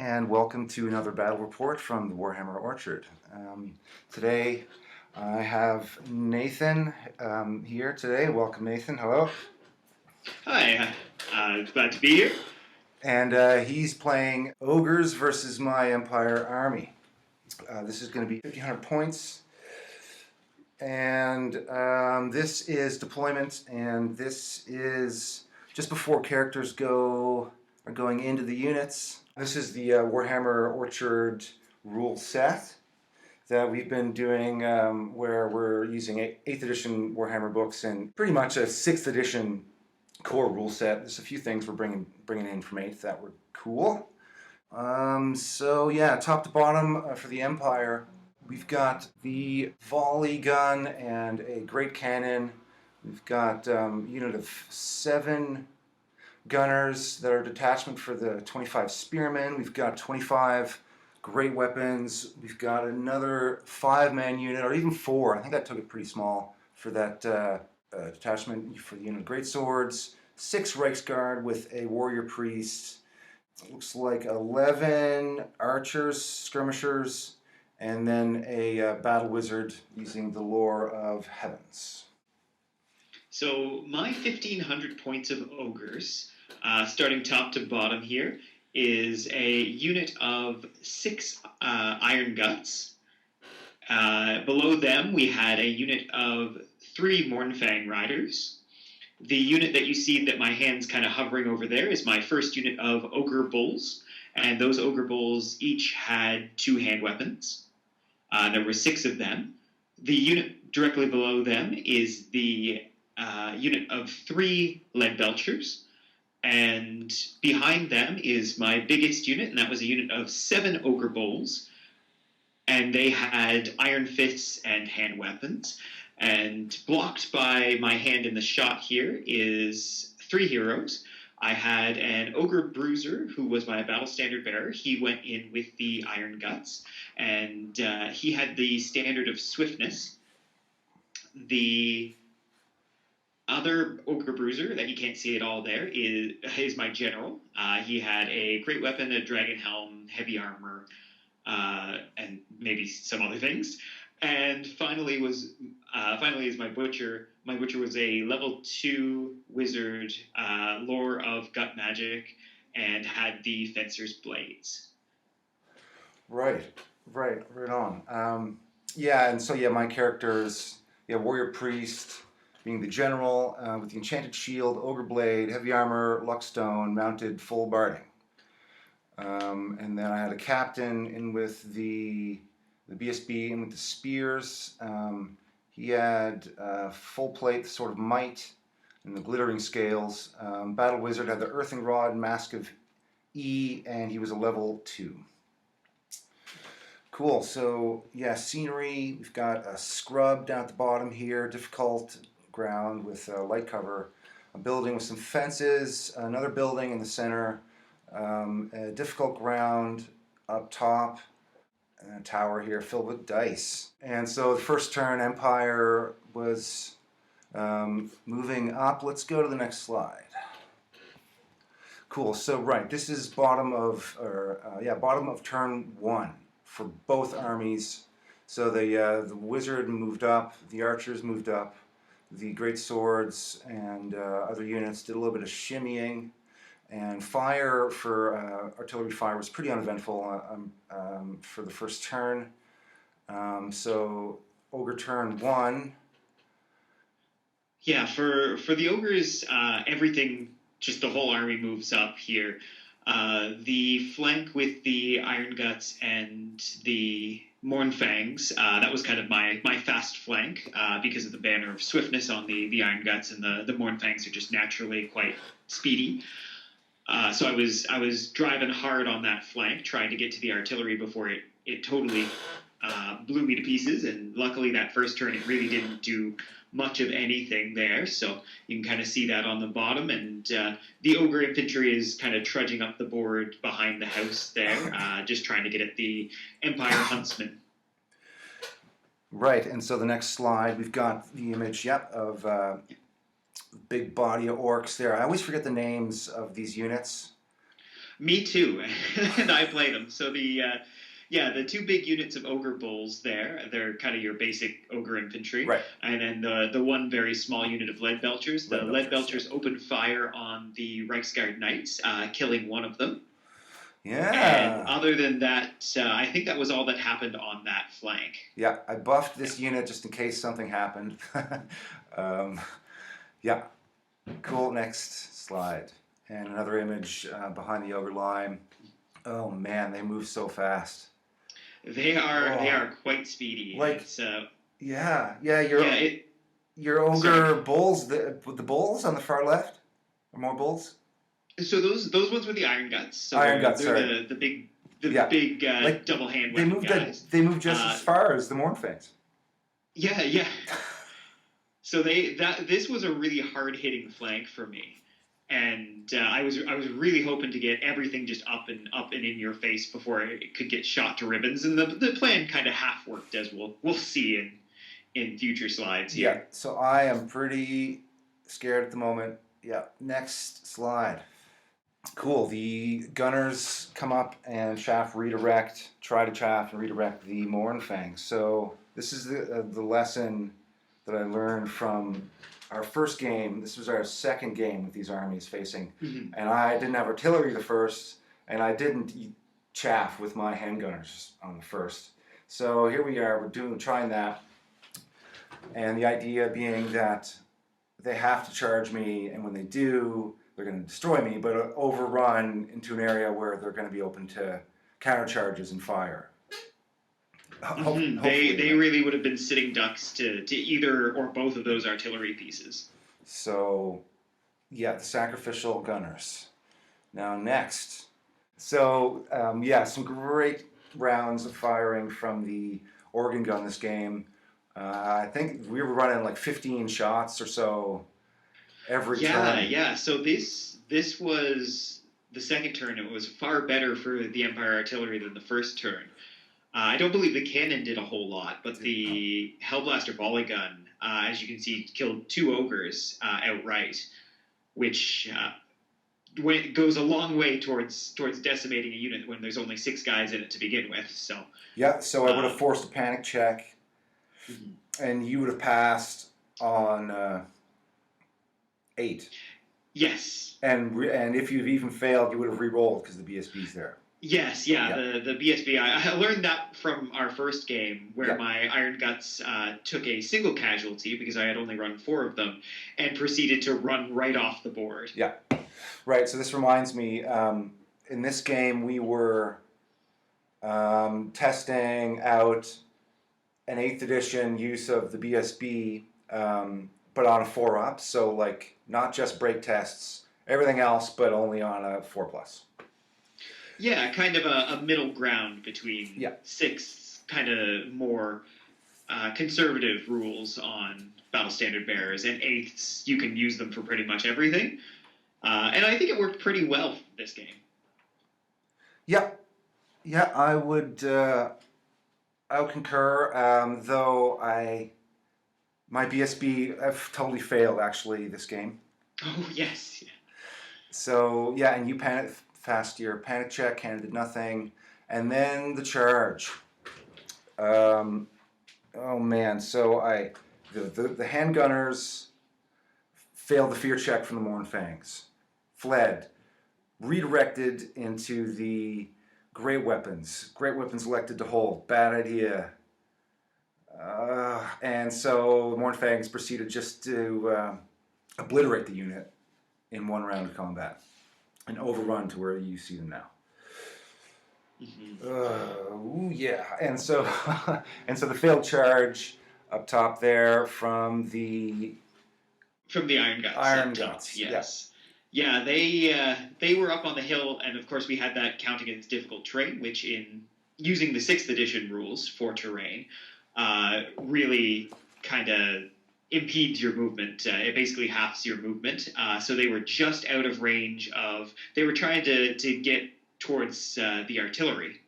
and welcome to another battle report from the Warhammer Orchard. Today I have Nathan here today. Welcome, Nathan. Hello. Hi, glad to be here. And he's playing Ogres versus my Empire army. This is going to be 1,500 points. And this is deployment, and this is just before characters are going into the units. This is the Warhammer Orchard rule set that we've been doing, where we're using 8th edition Warhammer books and pretty much a 6th edition core rule set. There's a few things we're bringing in from 8th that were cool. So yeah, top to bottom for the Empire, we've got the volley gun and a great cannon. We've got a unit of 7 gunners that are detachment for the 25 spearmen. We've got 25 great weapons. We've got another 5-man unit, or even 4. I think that took it pretty small for that detachment for the unit of great swords. 6 Reiksguard with a warrior priest. It looks like 11 archers, skirmishers, and then a battle wizard using the lore of heavens. So my 1,500 points of ogres, starting top to bottom here, is a unit of 6 iron guts. Below them we had a unit of 3 Mournfang riders. The unit that you see that my hand's kind of hovering over there is my first unit of ogre bulls, and those ogre bulls each had 2 hand weapons. There were 6 of them. The unit directly below them is the unit of 3 lead belchers, and behind them is my biggest unit, and that was a unit of 7 ogre bulls, and they had iron fists and hand weapons. And blocked by my hand in the shot here is 3 heroes. I had an Ogre Bruiser, who was my battle standard bearer. He went in with the Iron Guts, and he had the standard of swiftness. The other Ogre Bruiser that you can't see at all there is my general. He had a great weapon, a dragon helm, heavy armor, and maybe some other things. And finally is my butcher. My butcher was a level 2 wizard, lore of gut magic, and had the fencer's blades. Right on. Yeah, and so yeah, my characters, warrior priest being the general, with the enchanted shield, ogre blade, heavy armor, luckstone, mounted full barding. And then I had a captain in with the BSB and with the spears. He had full plate, sort of might, and the glittering scales. Battle wizard had the earthing rod, mask of E, and he was a level 2. Cool. So yeah, scenery. We've got a scrub down at the bottom here, difficult ground with light cover, a building with some fences, another building in the center, a difficult ground up top, and a tower here filled with dice. And so the first turn, Empire was moving up. Let's go to the next slide. Cool. So right, this is bottom of turn 1 for both armies. So the wizard moved up, the archers moved up, the great swords and other units did a little bit of shimmying. And fire for artillery fire was pretty uneventful for the first turn. So Ogre turn 1. Yeah, for the ogres, everything, just the whole army moves up here. The flank with the Iron Guts and the Mournfangs, that was kind of my fast flank because of the banner of swiftness on the Iron Guts, and the Mournfangs are just naturally quite speedy. So I was driving hard on that flank, trying to get to the artillery before it totally blew me to pieces. And luckily that first turn, it really didn't do much of anything there. So you can kind of see that on the bottom. And the Ogre infantry is kind of trudging up the board behind the house there, just trying to get at the Empire huntsman. Right, and so the next slide, we've got the image, of big body of orcs there. I always forget the names of these units. Me too, and I play them. So the two big units of ogre bulls there, they're kind of your basic ogre infantry, Right. and then the one very small unit of lead belchers. The lead belchers opened fire on the Reichsguard knights, killing one of them. And Yeah. other than that, I think that was all that happened on that flank. Yeah, I buffed this unit just in case something happened. Yeah, cool. Next slide. And another image behind the ogre line. Oh man, they move so fast. They are quite speedy. Like, It's, yeah, your ogre Sorry. bulls, the bulls on the far left, or more bulls. So those ones were the Iron Guts. So Iron Guts, they're sorry. the big Like, double hand They weapon move guys. they move just as far as the Mornfangs. Yeah. So this was a really hard hitting flank for me, and I was really hoping to get everything just up and in your face before it could get shot to ribbons. And the plan kind of half worked, as we'll see in future slides here. Yeah. So I am pretty scared at the moment. Yeah. Next slide. Cool. The gunners come up and try to chaff and redirect the Mornfangs. So this is the lesson that I learned from our first game. This was our second game with these armies facing, and I didn't have artillery the first, and I didn't chaff with my handgunners on the first. So here we are. We're trying that, and the idea being that they have to charge me, and when they do, they're going to destroy me, but overrun into an area where they're going to be open to countercharges and fire. They really would have been sitting ducks to either or both of those artillery pieces. So, yeah, the sacrificial gunners. Now, next. So, some great rounds of firing from the organ gun this game. I think we were running like 15 shots or so every turn. Yeah. So this was the second turn. It was far better for the Empire artillery than the first turn. I don't believe the cannon did a whole lot, but the Hellblaster volley gun, as you can see, killed 2 ogres outright, which goes a long way towards decimating a unit when there's only 6 guys in it to begin with. So yeah, so I would have forced a panic check, and you would have passed on 8. Yes. And if you've even failed, you would have re-rolled because the BSB's there. Yes, the BSB. I learned that from our first game, where my Iron Guts took a single casualty because I had only run 4 of them, and proceeded to run right off the board. Yeah, right. So this reminds me, in this game we were testing out an 8th edition use of the BSB, but on a 4-up. So like not just break tests, everything else, but only on a 4+. Yeah, kind of a middle ground between 6 kind of more conservative rules on battle standard bearers, and 8ths, you can use them for pretty much everything. And I think it worked pretty well this game. Yeah, I would concur. Though my BSB I've totally failed actually this game. Oh yes. Yeah. So yeah, and you passed your panic check, Canada did nothing, and then the charge. Oh man, so the handgunners failed the fear check from the Mornfangs, fled, redirected into the great weapons. Great weapons elected to hold. Bad idea. And so the Mornfangs proceeded just to obliterate the unit in 1 round of combat and overrun to where you see them now. And so the failed charge up top there from the Iron Guts. Iron Guts, yes. Yeah, they were up on the hill, and of course we had that count against difficult terrain, which in using the 6th edition rules for terrain really kind of impedes your movement. It basically halves your movement. So they were just out of range of. They were trying to get towards the artillery.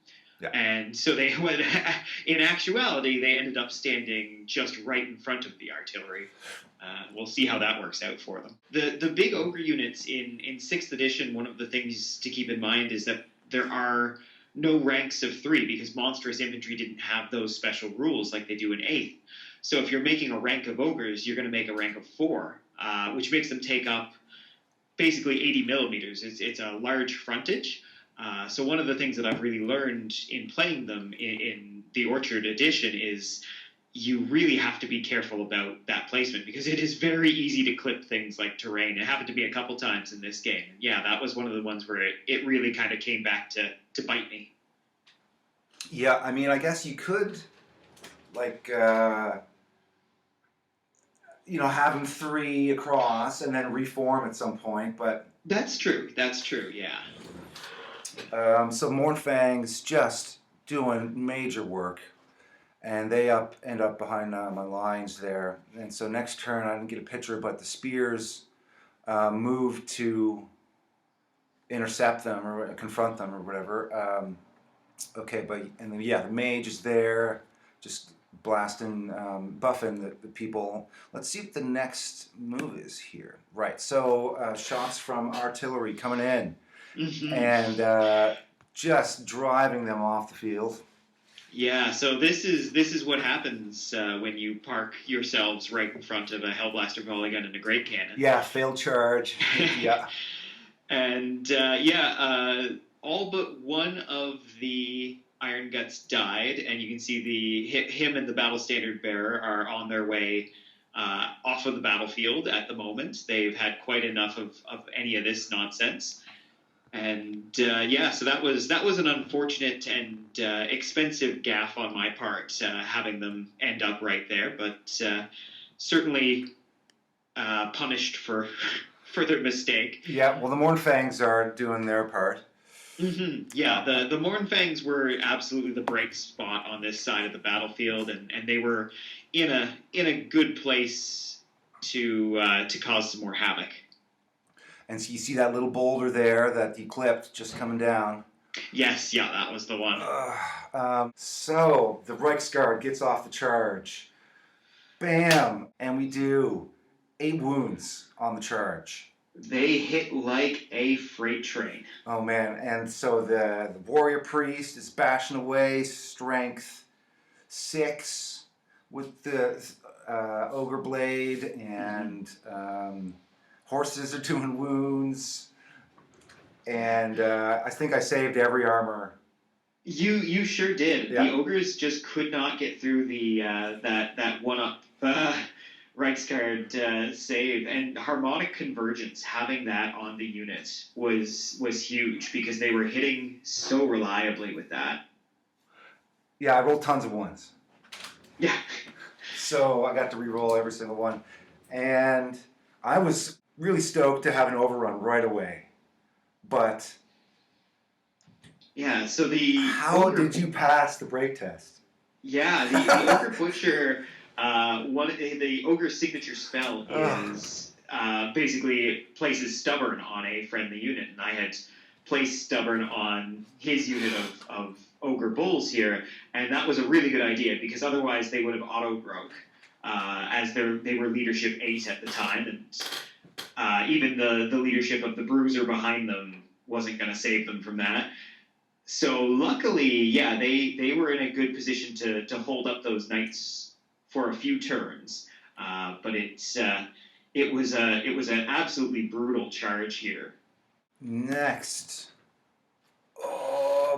Yeah. And so they went. In actuality, they ended up standing just right in front of the artillery. We'll see how that works out for them. The big ogre units in sixth edition. One of the things to keep in mind is that there are no ranks of 3 because monstrous infantry didn't have those special rules like they do in 8th. So if you're making a rank of ogres, you're going to make a rank of 4, which makes them take up basically 80 millimeters. It's a large frontage. So one of the things that I've really learned in playing them in the Orchard edition is you really have to be careful about that placement because it is very easy to clip things like terrain. It happened to me a couple times in this game. Yeah, that was one of the ones where it really kind of came back to bite me. Yeah, I mean, I guess you could, like, have them 3 across and then reform at some point, but... That's true, yeah. So Mornfang's just doing major work, and they end up behind my lines there. And so next turn, I didn't get a picture, but the spears move to intercept them or confront them or whatever. Okay, and then the mage is there, just blasting, buffing the people. Let's see what the next move is here. Right, so shots from artillery coming in. Mm-hmm. And just driving them off the field. Yeah, so this is what happens when you park yourselves right in front of a Hellblaster volley gun and a great cannon. Yeah, failed charge. Yeah. And all but one of the Iron Guts died, and you can see him and the Battle Standard Bearer are on their way off of the battlefield at the moment. They've had quite enough of any of this nonsense. And so that was an unfortunate and expensive gaffe on my part, having them end up right there, but certainly punished for their mistake. Yeah, well, the Mornfangs are doing their part. Mm-hmm. Yeah, the Mornfangs were absolutely the bright spot on this side of the battlefield, and they were in a good place to cause some more havoc. And so you see that little boulder there that you clipped just coming down. Yes, yeah, that was the one. So the Reichsguard gets off the charge. Bam! And we do 8 wounds on the charge. They hit like a freight train. Oh man, and so the warrior priest is bashing away, strength 6 with the ogre blade, and horses are doing wounds, and I think I saved every armor. You sure did. Yeah. The ogres just could not get through the that one-up Reichsguard save, and harmonic convergence, having that on the unit was huge because they were hitting so reliably with that. Yeah, I rolled tons of ones. Yeah. So I got to re-roll every single one, and I was really stoked to have an overrun right away. But yeah, so how did you pass the break test? Yeah, the Ogre Butcher, the Ogre's signature spell is basically places Stubborn on a friendly unit, and I had placed Stubborn on his unit of Ogre Bulls here, and that was a really good idea because otherwise they would have auto-broke, as they were leadership 8 at the time, and even the leadership of the Bruiser behind them wasn't going to save them from that. So luckily, yeah, they were in a good position to hold up those knights for a few turns, but it was an absolutely brutal charge here. Next,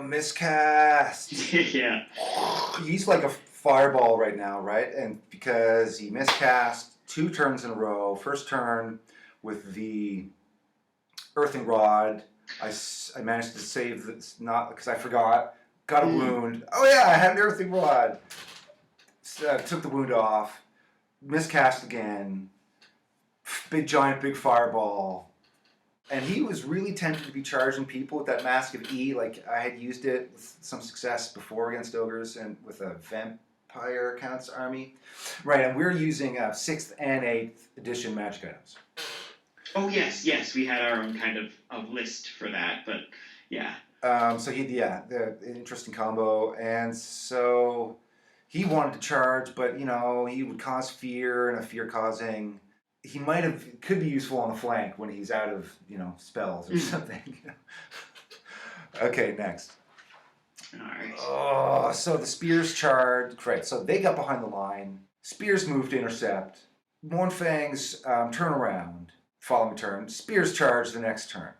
miscast. Yeah, he's like a fireball right now, right? And because he miscast 2 turns in a row. First turn with the earthing rod, I managed to save this, not because I forgot. Got a wound. Oh yeah, I had an earthing rod. Took the wound off. Miscast again. Big fireball. And he was really tempted to be charging people with that Mask of E. Like I had used it with some success before against ogres and with a vampire counts army. Right, and we're using 6th and 8th edition magic items. Oh yes, we had our own kind of list for that, but yeah. So the interesting combo, and so he wanted to charge, but he would cause fear, and a fear-causing he could be useful on the flank when he's out of, spells or something. Okay, next. All right. Oh, so the spears charged. Right, so they got behind the line. Spears moved to intercept. Mournfang's turn around, following turn. Spears charge the next turn.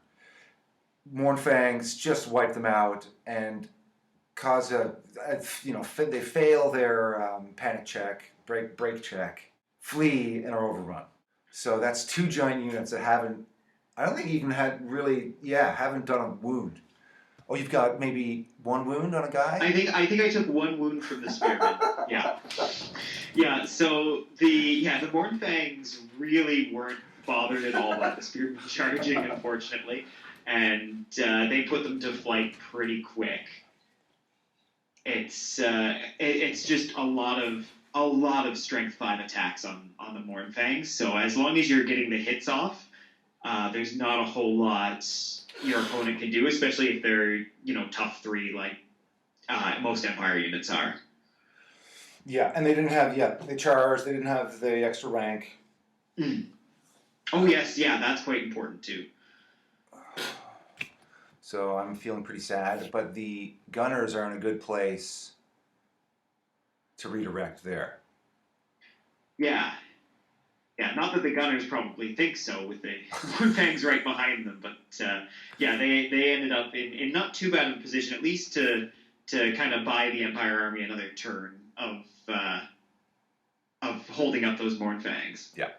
Mournfangs just wipe them out and cause they fail their panic check, break check, flee, and are overrun. So that's 2 giant units that haven't done a wound. Oh, you've got maybe 1 wound on a guy? I think I took 1 wound from the spearman. Yeah. Yeah, so the Mournfangs really weren't bothered at all by the spearman charging, unfortunately. And they put them to flight pretty quick. It's just a lot of strength 5 attacks on the Mournfangs. So as long as you're getting the hits off, there's not a whole lot your opponent can do, especially if they're tough 3 like most Empire units are. Yeah, and they didn't have they charged. They didn't have the extra rank. Mm. Oh yes, yeah, that's quite important too. So I'm feeling pretty sad, but the gunners are in a good place to redirect there. Yeah. Yeah, not that the gunners probably think so with the Mournfangs right behind them, but they ended up in not too bad of a position, at least to kind of buy the Empire army another turn of holding up those Mournfangs. Yeah.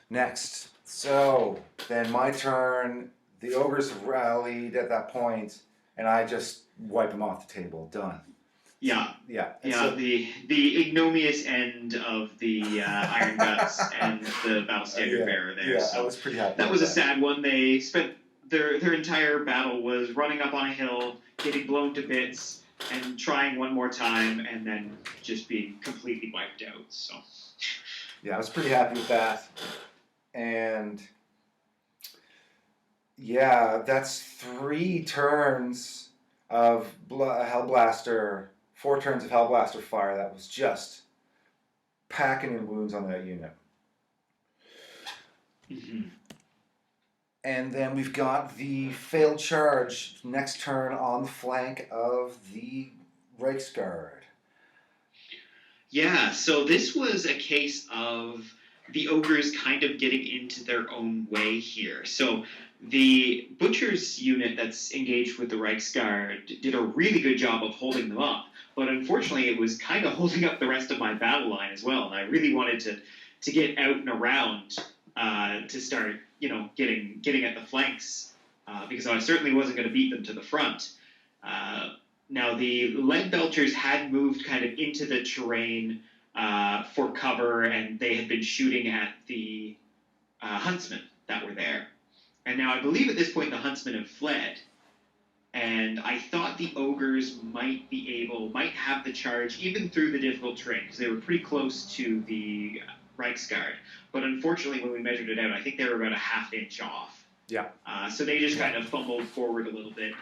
Next. So then my turn. The ogres have rallied at that point, and I just wipe them off the table. Done. Yeah. Yeah. And so, the ignominious end of the Iron Guts and the Battle Standard Bearer there. Yeah, so I was pretty happy. That was a sad one. They spent their entire battle was running up on a hill, getting blown to bits, and trying one more time, and then just being completely wiped out. So. Yeah, I was pretty happy with that. And yeah, that's 3 turns of Hellblaster, 4 turns of Hellblaster fire. That was just packing in wounds on that unit. Mm-hmm. And then we've got the failed charge next turn on the flank of the Reichsguard. Yeah, so this was a case of the ogres kind of getting into their own way here. So the Butcher's unit that's engaged with the Reichsguard did a really good job of holding them up, but unfortunately it was kind of holding up the rest of my battle line as well, and I really wanted to get out and around to start, getting at the flanks, because I certainly wasn't going to beat them to the front. Now, the Lead Belchers had moved kind of into the terrain for cover, and they had been shooting at the huntsmen that were there. And now I believe at this point the huntsmen have fled. And I thought the ogres might have the charge even through the difficult terrain, because they were pretty close to the Reichsguard. But unfortunately, when we measured it out, I think they were about a ½ inch off. Yeah. So they just kind of fumbled forward a little bit.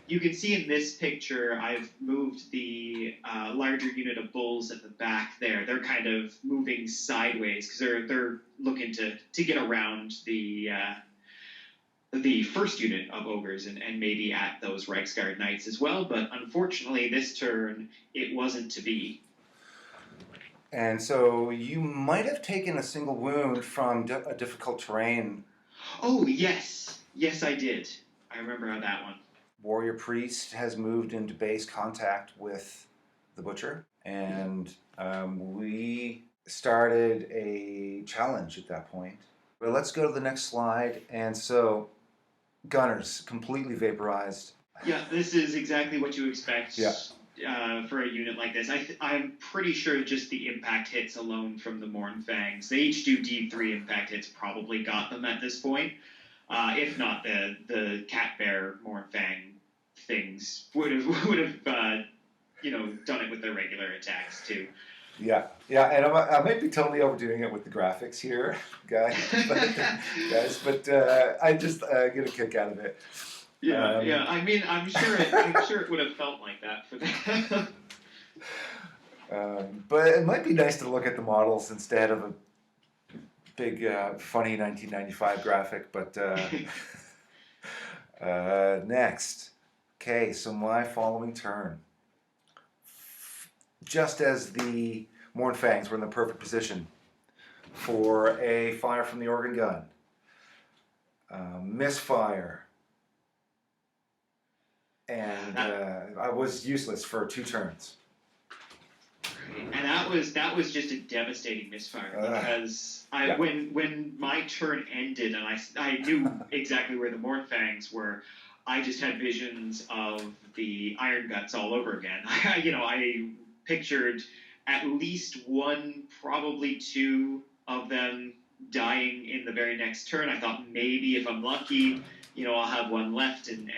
You can see in this picture, I've moved the larger unit of bulls at the back there. They're kind of moving sideways because they're looking to get around the first unit of ogres and maybe at those Reichsguard knights as well. But unfortunately, this turn, it wasn't to be. And so you might have taken a single wound from a difficult terrain. Oh, yes. Yes, I did. I remember that one. Warrior Priest has moved into base contact with the Butcher, and we started a challenge at that point. But let's go to the next slide. And so, Gunners, completely vaporized. Yeah, this is exactly what you expect for a unit like this. I'm pretty sure just the impact hits alone from the Mournfangs. They each do D3 impact hits, probably got them at this point. If not, the Cat Bear Mournfang things would have done it with their regular attacks too. Yeah, and I might be totally overdoing it with the graphics here, guys. But I just get a kick out of it. Yeah. I mean, I'm sure it would have felt like that for them. But it might be nice to look at the models instead of a big funny 1995 graphic, but next. Okay, so my following turn. Just as the Mornfangs were in the perfect position for a fire from the organ gun. Misfire. And I was useless for 2 turns. And that was just a devastating misfire because when my turn ended and I knew exactly where the Mornfangs were, I just had visions of the Iron Guts all over again. I pictured at least 1, probably 2 of them dying in the very next turn. I thought maybe if I'm lucky, I'll have 1 left and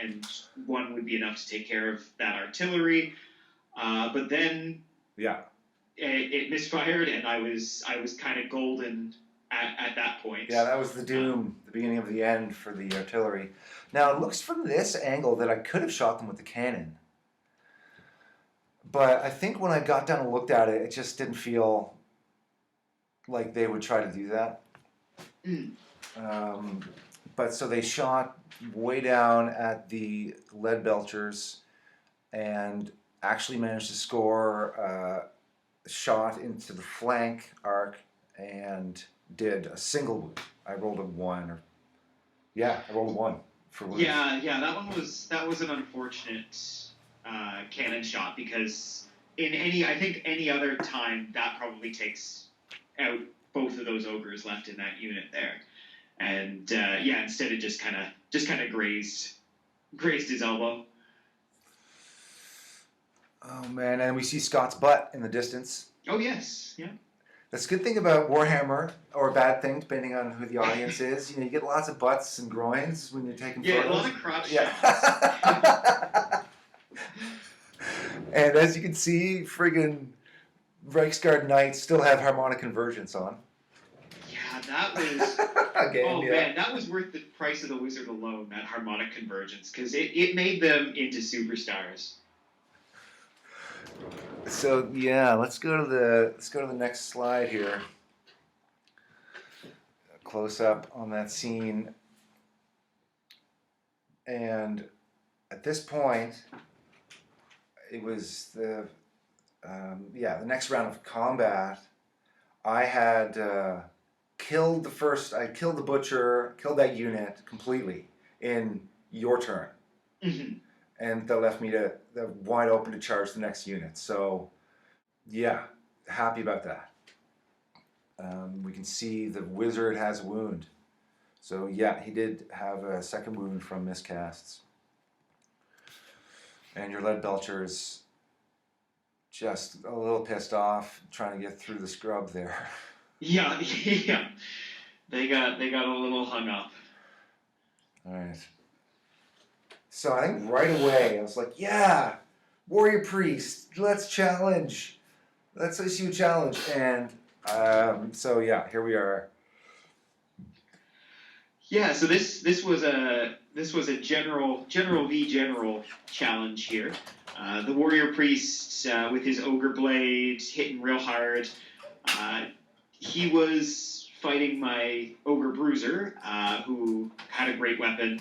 1 would be enough to take care of that artillery. But then it misfired and I was kind of golden at that point. Yeah, that was the doom, the beginning of the end for the artillery. Now, it looks from this angle that I could have shot them with the cannon. But I think when I got down and looked at it, it just didn't feel like they would try to do that. But so they shot way down at the lead belchers and actually managed to score a shot into the flank arc and did a single wound. I rolled a 1. I rolled a 1 for wounds. Yeah, that was an unfortunate cannon shot because I think any other time that probably takes out both of those ogres left in that unit there, and instead it just kind of grazed his elbow. Oh man, and we see Scott's butt in the distance. Oh yes, yeah. That's a good thing about Warhammer, or a bad thing depending on who the audience is. You get lots of butts and groins when you're taking photos. Yeah, a lot of crotch shots. And as you can see, friggin' Reichsguard Knights still have harmonic convergence on. Yeah, that was... man, that was worth the price of the wizard alone, that harmonic convergence, because it made them into superstars. So let's go to the next slide here. Close up on that scene. And at this point, it was the next round of combat. I had killed the butcher, killed that unit completely in your turn. Mm-hmm. And that left me wide open to charge the next unit. So, happy about that. We can see the wizard has a wound. So, he did have a second wound from miscasts. And your lead belcher's just a little pissed off trying to get through the scrub there. Yeah. They got a little hung up. All right. So I think right away I was like, Warrior Priest, let's challenge. Let's issue a challenge. And here we are. Yeah, so this was a general v general challenge here. The Warrior Priest with his Ogre Blade hitting real hard. He was fighting my Ogre Bruiser, who had a great weapon.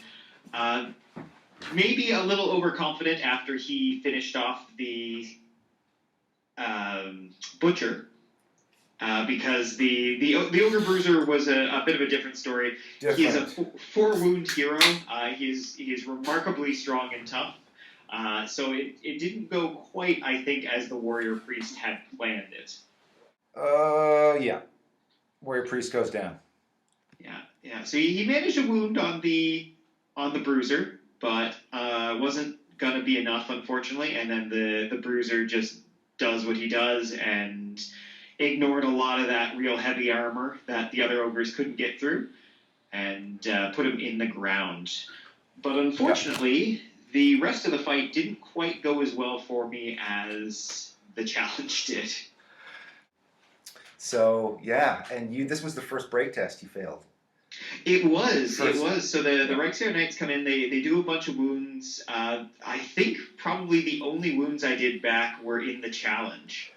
Maybe a little overconfident after he finished off the Butcher, because the Ogre Bruiser was a bit of a different story. He is a 4-wound hero. He is remarkably strong and tough. So it didn't go quite, I think, as the Warrior Priest had planned it. Warrior Priest goes down. Yeah. So he managed a wound on the Bruiser, but wasn't gonna be enough, unfortunately. And then the Bruiser just does what he does and ignored a lot of that real heavy armor that the other ogres couldn't get through, and put him in the ground. But unfortunately, the rest of the fight didn't quite go as well for me as the challenge did. So and this was the first break test you failed. It was. So the Reichsguard Knights come in, they do a bunch of wounds. I think probably the only wounds I did back were in the challenge.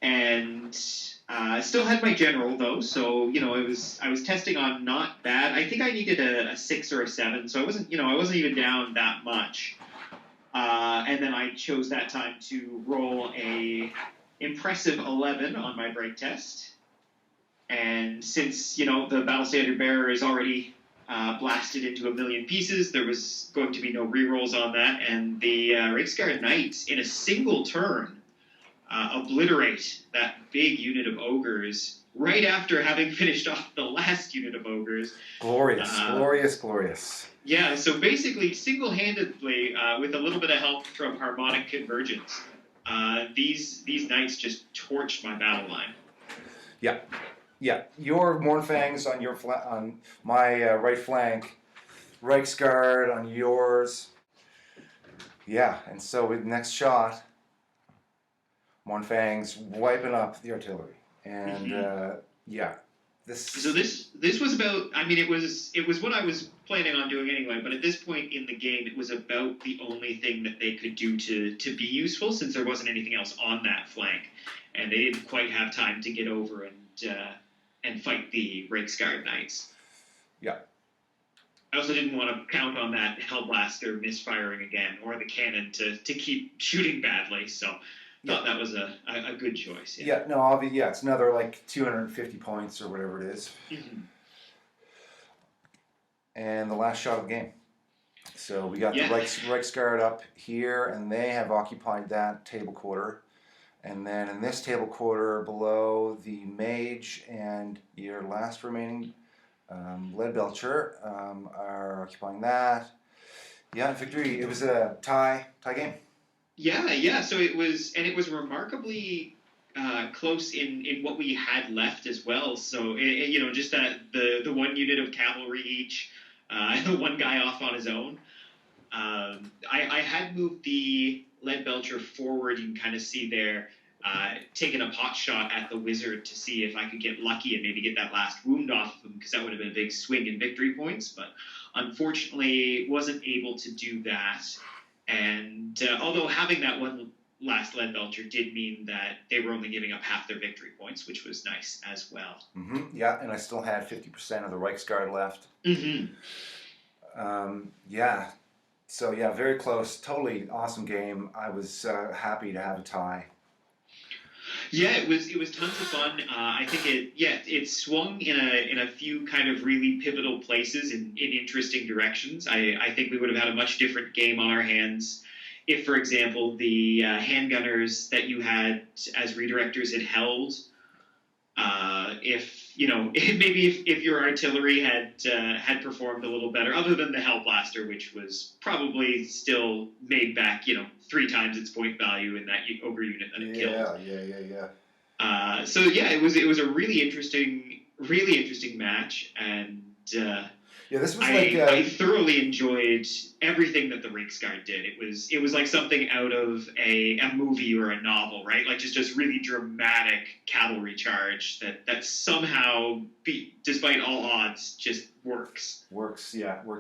and still had my general though. So I was testing on not bad. I think I needed a 6 or a 7, so I wasn't even down that much. And then I chose that time to roll a impressive 11 on my break test. And since the battle standard bearer is already blasted into a million pieces, there was going to be no rerolls on that, and the Reiksguard Knights in a single turn obliterate that big unit of ogres right after having finished off the last unit of ogres. Glorious, glorious, glorious. Yeah, so basically, single-handedly, with a little bit of help from harmonic convergence, these knights just torched my battle line. Yeah, yeah. Your Mournfangs on on my right flank, Reiksguard on yours. Yeah, and so with the next shot, Mournfangs wiping up the artillery, and yeah, this. So this was about. I mean, it was what I was planning on doing anyway. But at this point in the game, it was about the only thing that they could do to be useful, since there wasn't anything else on that flank, and they didn't quite have time to get over and fight the Reiksguard Knights. Yeah. I also didn't want to count on that Hellblaster misfiring again, or the cannon to keep shooting badly. So. Thought that was a good choice. Yeah, no, obviously, yeah, it's another like 250 points or whatever it is. Mm-hmm. And the last shot of the game. So we got the Reiksguard up here, and they have occupied that table quarter. And then in this table quarter below, the Mage and your last remaining Leadbelcher are occupying that. Yeah, victory. It was a tie game. Yeah. So it was remarkably close in what we had left as well. So just that the one unit of cavalry each, the one guy off on his own. I had moved the Leadbelcher forward. You can kind of see there, taking a pot shot at the wizard to see if I could get lucky and maybe get that last wound off of him, because that would have been a big swing in victory points. But unfortunately, wasn't able to do that. And although having that one last Leadbelcher did mean that they were only giving up half their victory points, which was nice as well. Mm-hmm. Yeah, and I still had 50% of the Reiksguard left. Mm-hmm. Yeah. So yeah, very close. Totally awesome game. I was happy to have a tie. Yeah, it was tons of fun. I think it swung in a few kind of really pivotal places in interesting directions. I think we would have had a much different game on our hands if, for example, the handgunners that you had as redirectors had held. If your artillery had performed a little better, other than the Hellblaster, which was probably still made back 3 times its point value in that ogre unit that it killed. Yeah. So yeah, it was a really interesting match, and this was I thoroughly enjoyed everything that the Reiksguard did. It was like something out of a movie or a novel, right? Like just really dramatic cavalry charge that somehow, despite all odds, just works. Worked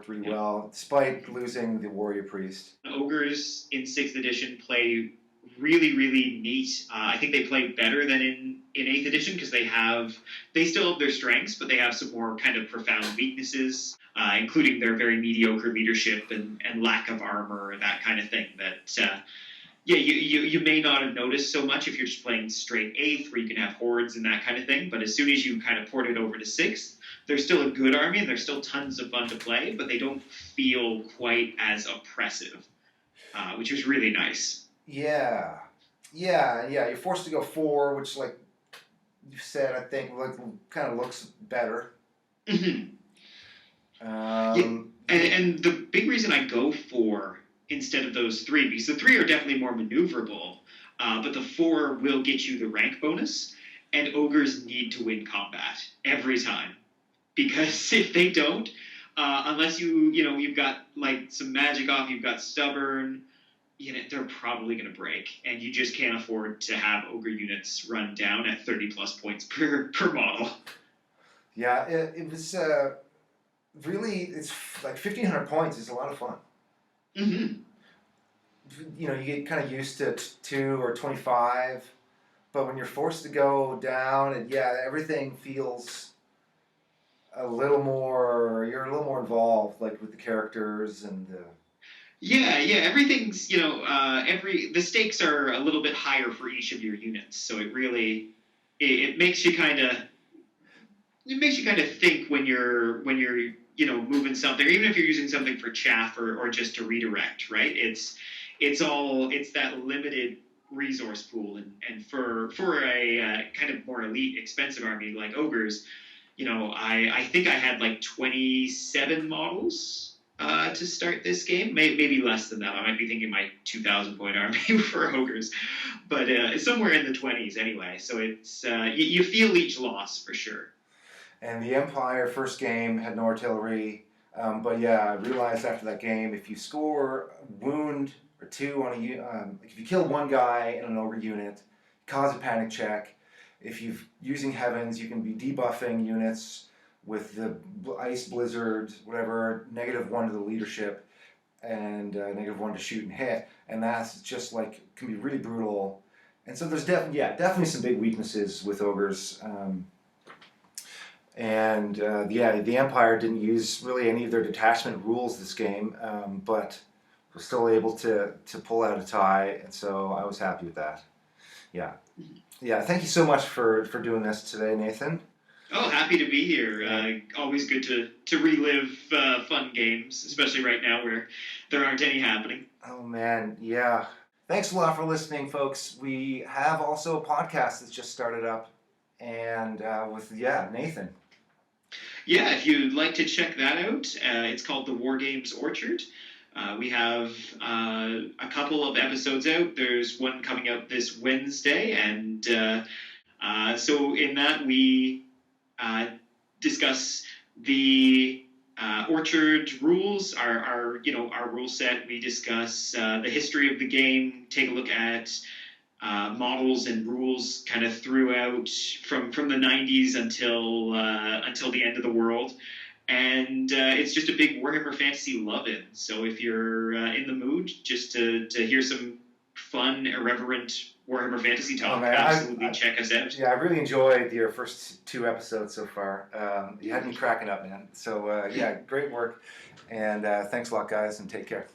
really well, despite losing the Warrior Priest. Ogres in 6th edition play really, really neat. I think they play better than in 8th edition, because they still have their strengths, but they have some more kind of profound weaknesses, including their very mediocre leadership and lack of armor, that kind of thing. That you may not have noticed so much if you're just playing straight 8th, where you can have hordes and that kind of thing. But as soon as you kind of port it over to 6th, they're still a good army, and they're still tons of fun to play, but they don't feel quite as oppressive, which was really nice. Yeah. You're forced to go 4, which, like you said, I think kind of looks better. Mm-hmm. And the big reason I go 4 instead of those 3, because the 3 are definitely more maneuverable, but the 4 will get you the rank bonus, and ogres need to win combat every time, because if they don't, unless you've got like some magic off, you've got stubborn. They're probably going to break, and you just can't afford to have ogre units run down at 30 plus points per model. Yeah, it was really, it's like 1,500 points is a lot of fun. Mm-hmm. You get kind of used to 2 or 25, but when you're forced to go down, and everything feels a little more. You're a little more involved, like with the characters and the. Yeah. Everything's the stakes are a little bit higher for each of your units, so it really it makes you kind of think when you're moving something, or even if you're using something for chaff or just to redirect, right? It's that limited resource pool, and for a kind of more elite, expensive army like ogres, I think I had like 27 models to start this game. Maybe less than that. I might be thinking my 2,000 point army for ogres, but it's somewhere in the 20s anyway. So it's you feel each loss for sure. And the Empire first game had no artillery, but I realized after that game, if you score a wound or two on if you kill one guy in an ogre unit, cause a panic check. If you're using heavens, you can be debuffing units with the ice blizzard, whatever, -1 to the leadership, and -1 to shoot and hit, and that's just like can be really brutal. And so there's definitely some big weaknesses with ogres. The Empire didn't use really any of their detachment rules this game, but was still able to pull out a tie, and so I was happy with that. Yeah. Thank you so much for doing this today, Nathan. Oh, happy to be here. Always good to relive fun games, especially right now where there aren't any happening. Oh man, yeah. Thanks a lot for listening, folks. We have also a podcast that's just started up, and with Nathan. Yeah, if you'd like to check that out, it's called the Ogres-Orchard. We have a couple of episodes out. There's one coming out this Wednesday, and so in that we discuss the Orchard rules, our rule set. We discuss the history of the game. Take a look at models and rules kind of throughout from the 90s until the end of the world. And it's just a big Warhammer Fantasy love-in. So if you're in the mood just to hear some fun, irreverent Warhammer Fantasy talk, absolutely check us out. Yeah, I really enjoyed your first 2 episodes so far. You had me cracking up, man. So great work. And thanks a lot, guys, and take care.